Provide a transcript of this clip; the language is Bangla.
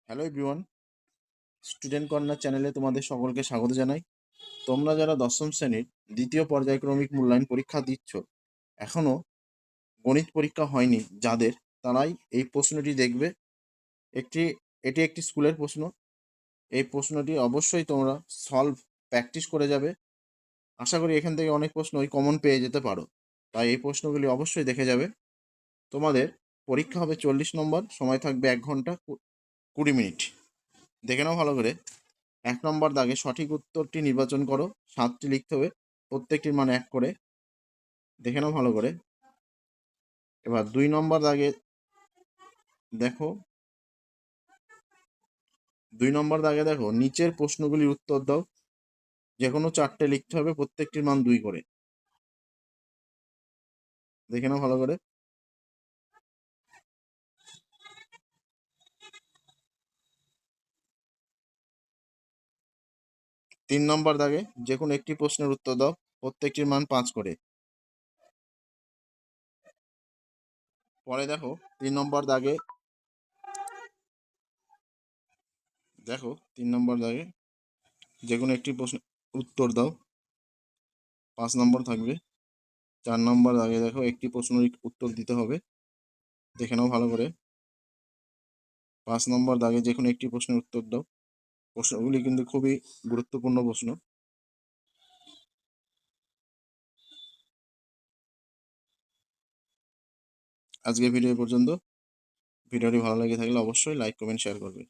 হ্যালো এভরিওয়ান, স্টুডেন্ট কর্নার চ্যানেলে তোমাদের সকলকে স্বাগত জানাই। তোমরা যারা দশম শ্রেণীর দ্বিতীয় পর্যায়ক্রমিক মূল্যায়ন পরীক্ষা দিচ্ছ, এখনও গণিত পরীক্ষা হয়নি যাদের, তারাই এই প্রশ্নটি দেখবে। একটি এটি একটি স্কুলের প্রশ্ন। এই প্রশ্নটি অবশ্যই তোমরা সলভ প্র্যাকটিস করে যাবে। আশা করি এখান থেকে অনেক প্রশ্নই কমন পেয়ে যেতে পারো, তাই এই প্রশ্নগুলি অবশ্যই দেখে যাবে। তোমাদের পরীক্ষা হবে 40 নম্বর, সময় থাকবে 1 ঘন্টা 20 মিনিট। দেখে নাও ভালো করে। 1 নম্বর দাগে সঠিক উত্তরটি নির্বাচন করো। 7টি লিখতে হবে, প্রত্যেকটির মান 1 করে। দেখে নাও ভালো করে। এবার 2 নম্বর দাগে দেখো, 2 নম্বর দাগে দেখো নিচের প্রশ্নগুলির উত্তর দাও। যে কোনো 4টে লিখতে হবে, প্রত্যেকটির মান 2 করে। দেখে নাও ভালো করে। 3 নম্বর দাগে যে কোনো একটি প্রশ্নের উত্তর দাও, প্রত্যেকটির মান 5 করে। পরে দেখো 3 নম্বর দাগে যে কোনো একটি প্রশ্নের উত্তর দাও, 5 নম্বর থাকবে। 4 নম্বর দাগে দেখো একটি প্রশ্নের উত্তর দিতে হবে। দেখে নাও ভালো করে। 5 নম্বর দাগে যে কোনো একটি প্রশ্নের উত্তর দাও। প্রশ্নগুলি কিন্তু খুবই গুরুত্বপূর্ণ প্রশ্ন। আজকের ভিডিও পর্যন্ত। ভিডিওটি ভালো লেগে থাকলে অবশ্যই লাইক, কমেন্ট, শেয়ার করবে।